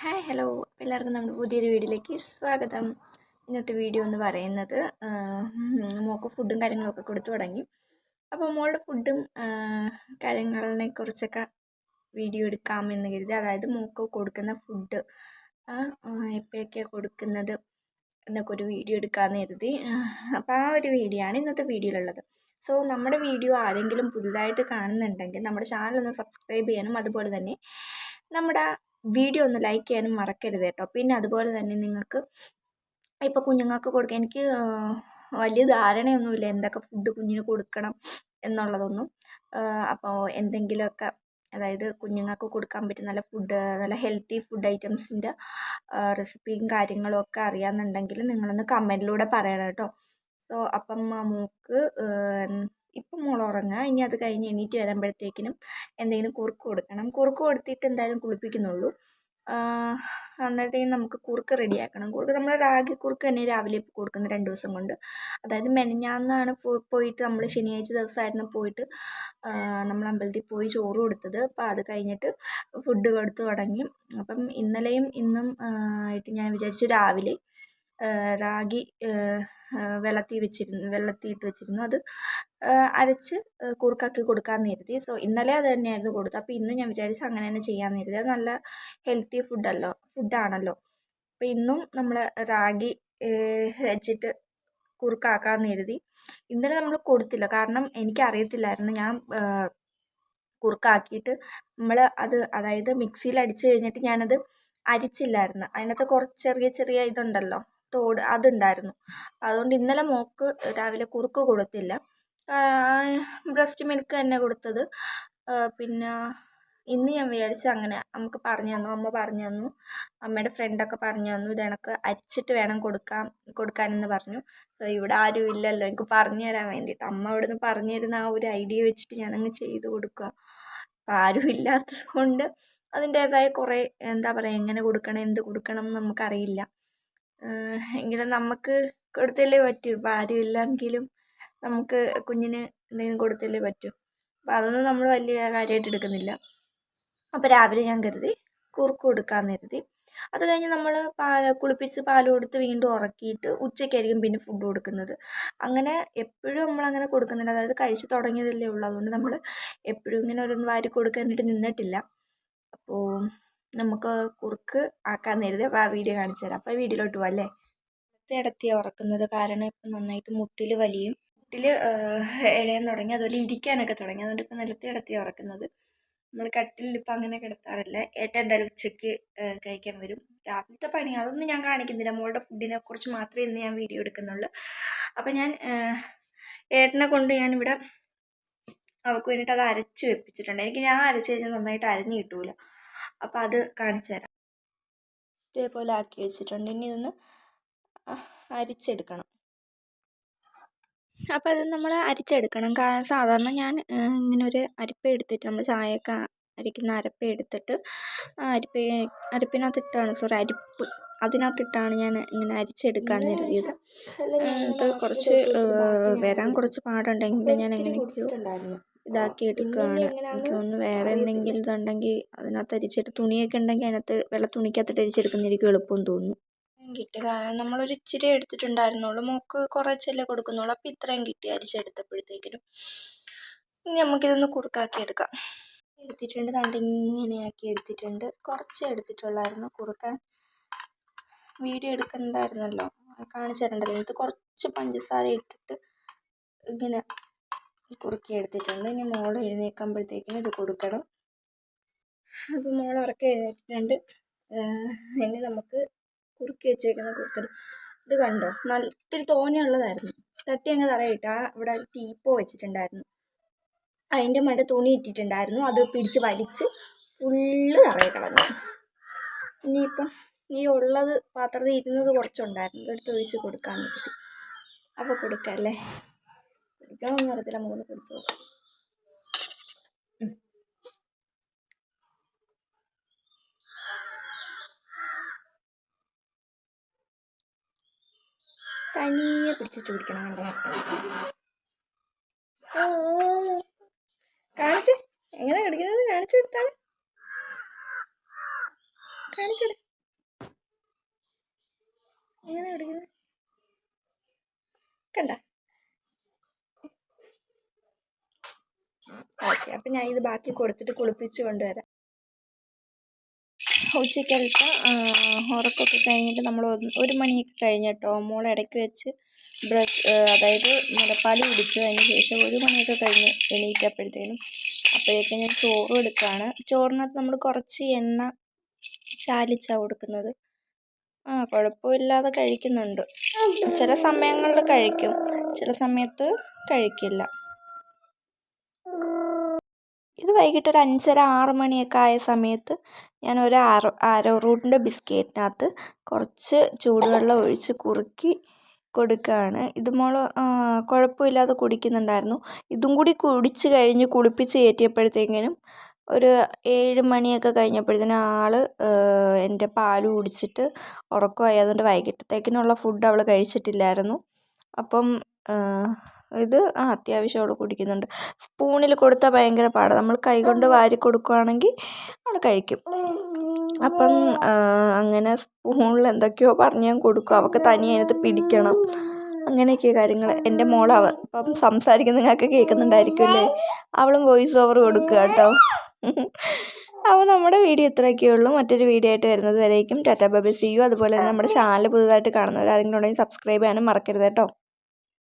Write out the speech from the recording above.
Hi hello എല്ലാവർക്കും നമ്മുടെ പുതിയൊരു വീഡിയോയിലേക്ക് സ്വാഗതം. ഇന്നത്തെ വീഡിയോ എന്ന് പറയുന്നത് മോൾക്ക് ഫുഡും കാര്യങ്ങളൊക്കെ കൊടുത്തു തുടങ്ങി. അപ്പോൾ മോളുടെ ഫുഡും കാര്യങ്ങളെ കുറിച്ചൊക്കെ വീഡിയോ എടുക്കാമെന്ന് കരുതി. അതായത് മോൾക്ക് കൊടുക്കുന്ന ഫുഡ് എപ്പോഴൊക്കെയാണ് കൊടുക്കുന്നത് എന്നൊക്കെ ഒരു വീഡിയോ എടുക്കാമെന്ന് കരുതി. അപ്പോൾ ആ ഒരു വീഡിയോ ആണ് ഇന്നത്തെ വീഡിയോയിലുള്ളത്. സോ നമ്മുടെ വീഡിയോ ആരെങ്കിലും പുതുതായിട്ട് കാണുന്നുണ്ടെങ്കിൽ നമ്മുടെ ചാനലൊന്ന് സബ്സ്ക്രൈബ് ചെയ്യണം. അതുപോലെ തന്നെ നമ്മുടെ വീഡിയോ ഒന്ന് ലൈക്ക് ചെയ്യാനും മറക്കരുത് കേട്ടോ. പിന്നെ അതുപോലെ തന്നെ നിങ്ങൾക്ക് ഇപ്പോൾ കുഞ്ഞുങ്ങൾക്ക് കൊടുക്കാൻ എനിക്ക് വലിയ ധാരണയൊന്നുമില്ല എന്തൊക്കെ ഫുഡ് കുഞ്ഞിന് കൊടുക്കണം എന്നുള്ളതൊന്നും. അപ്പോൾ എന്തെങ്കിലുമൊക്കെ അതായത് കുഞ്ഞുങ്ങൾക്ക് കൊടുക്കാൻ പറ്റുന്ന നല്ല ഫുഡ്, നല്ല ഹെൽത്തി ഫുഡ് ഐറ്റംസിൻ്റെ റെസിപ്പിയും കാര്യങ്ങളും ഒക്കെ അറിയാമെന്നുണ്ടെങ്കിൽ നിങ്ങളൊന്ന് കമൻറ്റിലൂടെ പറയണം കേട്ടോ. സോ അപ്പം മോൾക്ക് ഇപ്പം മോൾ ഉറങ്ങുക. ഇനി അത് കഴിഞ്ഞ് എണീറ്റ് വരുമ്പോഴത്തേക്കിനും എന്തെങ്കിലും കുറുക്ക് കൊടുക്കണം. കുറുക്ക് കൊടുത്തിട്ട് എന്തായാലും കുളിപ്പിക്കുന്നുള്ളൂ. അന്നേരത്തേക്കും നമുക്ക് കുറുക്ക് റെഡിയാക്കണം. കുറുക്ക് നമ്മൾ റാഗി കുറുക്ക് തന്നെ രാവിലെ കൊടുക്കുന്നത് 2 ദിവസം കൊണ്ട്. അതായത് മെനഞ്ഞാന്നാണ് പോയിട്ട് നമ്മൾ ശനിയാഴ്ച ദിവസമായിരുന്നു പോയിട്ട് നമ്മൾ അമ്പലത്തിൽ പോയി ചോറ് കൊടുത്തത്. അപ്പോൾ അത് കഴിഞ്ഞിട്ട് ഫുഡ് കൊടുത്ത് തുടങ്ങി. അപ്പം ഇന്നലെയും ഇന്നും ആയിട്ട് ഞാൻ വിചാരിച്ചു രാവിലെ റാഗി വെള്ളത്തിയിട്ട് വെച്ചിരുന്നു. അത് അരച്ച് കുറുക്കാക്കി കൊടുക്കാമെന്ന് കരുതി. സോ ഇന്നലെ അത് തന്നെയായിരുന്നു കൊടുത്തത്. അപ്പോൾ ഇന്ന് ഞാൻ വിചാരിച്ചു അങ്ങനെ തന്നെ ചെയ്യാമെന്ന് കരുതി. അത് നല്ല ഹെൽത്തി ഫുഡാണല്ലോ. അപ്പോൾ ഇന്നും നമ്മൾ റാഗി വെച്ചിട്ട് കുറുക്കാക്കാമെന്ന് കരുതി. ഇന്നലെ നമ്മൾ കൊടുത്തില്ല, കാരണം എനിക്കറിയത്തില്ലായിരുന്നു. ഞാൻ കുറുക്കാക്കിയിട്ട് അതായത് മിക്സിയിൽ അടിച്ച് കഴിഞ്ഞിട്ട് ഞാനത് അരിച്ചില്ലായിരുന്നു. അതിനകത്ത് കുറച്ച് ചെറിയ ഇതുണ്ടല്ലോ, തോട്, അതുണ്ടായിരുന്നു. അതുകൊണ്ട് ഇന്നലെ മോൾക്ക് രാവിലെ കുറുക്ക് കൊടുത്തില്ല. ബ്രസ്റ്റ് മിൽക്ക് തന്നെ കൊടുത്തത്. പിന്നെ ഇന്ന് ഞാൻ വിചാരിച്ചു അങ്ങനെ നമുക്ക് അമ്മ പറഞ്ഞു തന്നു, അമ്മയുടെ ഫ്രണ്ടൊക്കെ പറഞ്ഞു തന്നു ഇത് കണക്ക് അരിച്ചിട്ട് വേണം കൊടുക്കാനെന്ന് പറഞ്ഞു. സോ ഇവിടെ ആരും ഇല്ലല്ലോ എനിക്ക് പറഞ്ഞു തരാൻ വേണ്ടിയിട്ട്. അമ്മ ഇവിടെ നിന്ന് പറഞ്ഞു തരുന്ന ആ ഒരു ഐഡിയ വെച്ചിട്ട് ഞാനങ്ങ് ചെയ്ത് കൊടുക്കുക. അപ്പം ആരും ഇല്ലാത്തത് കൊണ്ട് അതിൻ്റേതായ കുറേ എന്താ പറയുക, എങ്ങനെ കൊടുക്കണം എന്ത് കൊടുക്കണം എന്ന് നമുക്കറിയില്ല. എങ്കിലും നമുക്ക് കൊടുത്തല്ലേ പറ്റൂ. ഇപ്പം ആരും ഇല്ലെങ്കിലും നമുക്ക് കുഞ്ഞിന് എന്തെങ്കിലും കൊടുത്തല്ലേ പറ്റൂ. അപ്പോൾ അതൊന്നും നമ്മൾ വലിയ കാര്യമായിട്ട് എടുക്കുന്നില്ല. അപ്പോൾ രാവിലെ ഞാൻ കരുതി കുറുക്ക് കൊടുക്കാമെന്ന് കരുതി. അത് കഴിഞ്ഞ് നമ്മൾ കുളിപ്പിച്ച് പാൽ കൊടുത്ത് വീണ്ടും ഉറക്കിയിട്ട് ഉച്ചയ്ക്കായിരിക്കും പിന്നെ ഫുഡ് കൊടുക്കുന്നത്. അങ്ങനെ എപ്പോഴും നമ്മളങ്ങനെ കൊടുക്കുന്നില്ല. അതായത് കഴിച്ച് തുടങ്ങിയതല്ലേ ഉള്ളൂ. അതുകൊണ്ട് നമ്മൾ എപ്പോഴും ഇങ്ങനെ ഓരോന്ന് വാരി കൊടുക്കാനായിട്ട് നിന്നിട്ടില്ല. അപ്പോൾ നമുക്ക് കുറുക്ക് ആക്കാമെന്ന് കരുതി. അപ്പോൾ ആ വീഡിയോ കാണിച്ചു തരാം. അപ്പോൾ വീഡിയോയിലോട്ട് പോകാം അല്ലേ. ഇടത്തിയാണ് ഉറക്കുന്നത്, കാരണം ഇപ്പം നന്നായിട്ട് മുട്ടിൽ വലിയും, മുട്ടിൽ ഇഴയാൻ തുടങ്ങി, അതുപോലെ ഇരിക്കാനൊക്കെ തുടങ്ങി. അതുകൊണ്ട് ഇപ്പം നിലത്ത് കിടത്തിയാണ് ഉറക്കുന്നത്. നമ്മൾ കട്ടിലിൽ ഇപ്പം അങ്ങനെ കിടത്താറില്ല. ഏട്ടൻ എന്തായാലും ഉച്ചയ്ക്ക് കഴിക്കാൻ വരും. രാവിലത്തെ പണി അതൊന്നും ഞാൻ കാണിക്കുന്നില്ല. മോളുടെ ഫുഡിനെ കുറിച്ച് മാത്രമേ ഇന്ന് ഞാൻ വീഡിയോ എടുക്കുന്നുള്ളൂ. അപ്പം ഞാൻ ഏട്ടനെ കൊണ്ട് ഞാനിവിടെ അവൾക്ക് വേണ്ടിയിട്ട് അത് അരച്ച് വെപ്പിച്ചിട്ടുണ്ട്. ഞാൻ അരച്ച് കഴിഞ്ഞാൽ നന്നായിട്ട് അരഞ്ഞ് കിട്ടൂല. അപ്പം അത് കാണിച്ചു തരാം. ഇതേപോലെ ആക്കി വെച്ചിട്ടുണ്ട്. ഇനി ഇതൊന്ന് അരിച്ചെടുക്കണം. അപ്പോൾ അത് നമ്മൾ അരിച്ചെടുക്കണം. സാധാരണ ഞാൻ ഇങ്ങനെ ഒരു അരിപ്പ എടുത്തിട്ട് നമ്മൾ ചായയൊക്കെ അരിക്കുന്ന അരിപ്പ എടുത്തിട്ട് അതിനകത്തിട്ടാണ് ഞാൻ ഇങ്ങനെ അരിച്ചെടുക്കാമെന്ന് കരുതിയത്. ഇത് കുറച്ച് വരാൻ കുറച്ച് പാടുണ്ടെങ്കിലും ഞാൻ എങ്ങനെയൊക്കെയോ ഇതാക്കി എടുക്കുകയാണ്. എനിക്ക് തോന്നുന്നു വേറെ എന്തെങ്കിലും ഇതുണ്ടെങ്കിൽ അതിനകത്ത് അരിച്ചിട്ട് തുണിയൊക്കെ ഉണ്ടെങ്കിൽ അതിനകത്ത് വെള്ള തുണിക്കകത്തിട്ട് അരിച്ചെടുക്കുന്നതായിരിക്കും എളുപ്പം തോന്നുന്നു. കിട്ടി, കാരണം നമ്മളൊരു ഇച്ചിരി എടുത്തിട്ടുണ്ടായിരുന്നുള്ളൂ. മോൾക്ക് കുറച്ചല്ലേ കൊടുക്കുന്നുള്ളൂ. അപ്പോൾ ഇത്രയും കിട്ടി അരിച്ചെടുത്തപ്പോഴത്തേക്കിനും. ഇനി നമുക്കിതൊന്ന് കുറുക്കാക്കി എടുക്കാം. എടുത്തിട്ടുണ്ട്, ദാണ്ട് ഇങ്ങനെയാക്കി എടുത്തിട്ടുണ്ട്. കുറച്ചേ എടുത്തിട്ടുള്ളായിരുന്നു കുറുക്കാൻ. വീഡിയോ എടുക്കണ്ടായിരുന്നല്ലോ, കാണിച്ചു തരണ്ടല്ലോ. ഇത് കുറച്ച് പഞ്ചസാര ഇട്ടിട്ട് ഇങ്ങനെ കുറുക്കി എടുത്തിട്ടുണ്ട്. ഇനി മോൾ എഴുന്നേൽക്കുമ്പോഴത്തേക്കിനും ഇത് കൊടുക്കണം. അപ്പോൾ മോൾ ഉറക്കം എഴുന്നേറ്റിട്ടുണ്ട്. ഇനി നമുക്ക് കുറുക്കി വെച്ചേക്കുന്ന കുറുക്കൽ ഇത് കണ്ടോ, ഇത്തിരി തോനെയുള്ളതായിരുന്നു. തട്ടി അങ്ങ് തറയിട്ട ഇവിടെ ടീപ്പോ വെച്ചിട്ടുണ്ടായിരുന്നു, അതിൻ്റെ മണ്ട തുണി ഇട്ടിട്ടുണ്ടായിരുന്നു. അത് പിടിച്ച് വലിച്ച് ഫുള്ള് തറയിൽ കളഞ്ഞു. ഇനിയിപ്പം ഈ ഉള്ളത് പാത്രത്തിൽ ഇരുന്നത് കുറച്ചുണ്ടായിരുന്നു, ഇതെടുത്ത് ഒഴിച്ച് കൊടുക്കാൻ പറ്റി. അപ്പോൾ കൊടുക്കാം അല്ലേ. കൊടുക്കാമെന്നൊന്നും അറിയത്തില്ല, നമുക്കൊന്ന് കൊടുത്തു നോക്കാം. തനിയെ പിടിച്ച് ചൂടിക്കണം. കണ്ടോ, കാണിച്ച് എങ്ങനെ കടിക്കുന്നത് കാണിച്ചു കൊടുത്താണ്. കാണിച്ചത് ഇങ്ങനെ കുടിക്കുന്നത് കണ്ട. ഓക്കെ, അപ്പം ഞാൻ ഇത് ബാക്കി കൊടുത്തിട്ട് കുളിപ്പിച്ച് കൊണ്ടുവരാം. ഉച്ചക്കലത്തെ ഉറക്കമൊക്കെ കഴിഞ്ഞിട്ട് നമ്മൾ 1 മണിയൊക്കെ കഴിഞ്ഞിട്ടോ. മോൾ ഇടയ്ക്ക് വെച്ച് അതായത് മുലപ്പാൽ കുടിച്ചു. അതിന് ശേഷം 1 മണിയൊക്കെ കഴിഞ്ഞ് എണീറ്റപ്പോഴത്തേനും ഞാൻ ചോറും എടുക്കുകയാണ്. ചോറിനകത്ത് നമ്മൾ കുറച്ച് എണ്ണ ചാലിച്ചാണ് കൊടുക്കുന്നത്. കുഴപ്പമില്ലാതെ കഴിക്കുന്നുണ്ട്. ചില സമയങ്ങളിൽ കഴിക്കും, ചില സമയത്ത് കഴിക്കില്ല. ഇത് വൈകിട്ട് ഒരു 5:30-6 മണിയൊക്കെ ആയ സമയത്ത് ഞാൻ ഒരു ആരോറൂട്ടിൻ്റെ ബിസ്ക്കറ്റിനകത്ത് കുറച്ച് ചൂടുവെള്ളം ഒഴിച്ച് കുറുക്കി കൊടുക്കുകയാണ്. ഇത് മോൾ കുഴപ്പമില്ലാതെ കുടിക്കുന്നുണ്ടായിരുന്നു. ഇതും കൂടി കുടിച്ച് കഴിഞ്ഞ് കുളിപ്പിച്ച് കയറ്റിയപ്പോഴത്തേക്കിനും ഒരു 7 മണിയൊക്കെ കഴിഞ്ഞപ്പോഴത്തേനും ആൾ എൻ്റെ പാൽ കുടിച്ചിട്ട് ഉറക്കമായി. അതുകൊണ്ട് വൈകിട്ടത്തേക്കിനുള്ള ഫുഡ് അവൾ കഴിച്ചിട്ടില്ലായിരുന്നു. അപ്പം ഇത് അത്യാവശ്യം അവൾ കുടിക്കുന്നുണ്ട്. സ്പൂണിൽ കൊടുത്താൽ ഭയങ്കര പാടാണ്. നമ്മൾ കൈകൊണ്ട് വാരി കൊടുക്കുകയാണെങ്കിൽ അവൾ കഴിക്കും. അപ്പം അങ്ങനെ സ്പൂണിൽ എന്തൊക്കെയോ പറഞ്ഞ് ഞാൻ കൊടുക്കും. അവൾക്ക് തനിയെ അതിനകത്ത് പിടിക്കണം. അങ്ങനെയൊക്കെ കാര്യങ്ങൾ. എൻ്റെ മോൾ ഇപ്പം സംസാരിക്കുന്ന നിങ്ങൾക്ക് കേൾക്കുന്നുണ്ടായിരിക്കും അല്ലേ? അവളും വോയിസ് ഓവർ കൊടുക്കുക കേട്ടോ. അപ്പോൾ നമ്മുടെ വീഡിയോ ഇത്രയൊക്കെ ഉള്ളൂ. മറ്റൊരു വീഡിയോ ആയിട്ട് വരുന്നത് വരേക്കും tata bye bye, see you. അതുപോലെ തന്നെ നമ്മുടെ ചാനൽ പുതുതായിട്ട് കാണുന്നവർ ആരെങ്കിലും ഉണ്ടെങ്കിൽ സബ്സ്ക്രൈബ് ചെയ്യാനും മറക്കരുത് കേട്ടോ.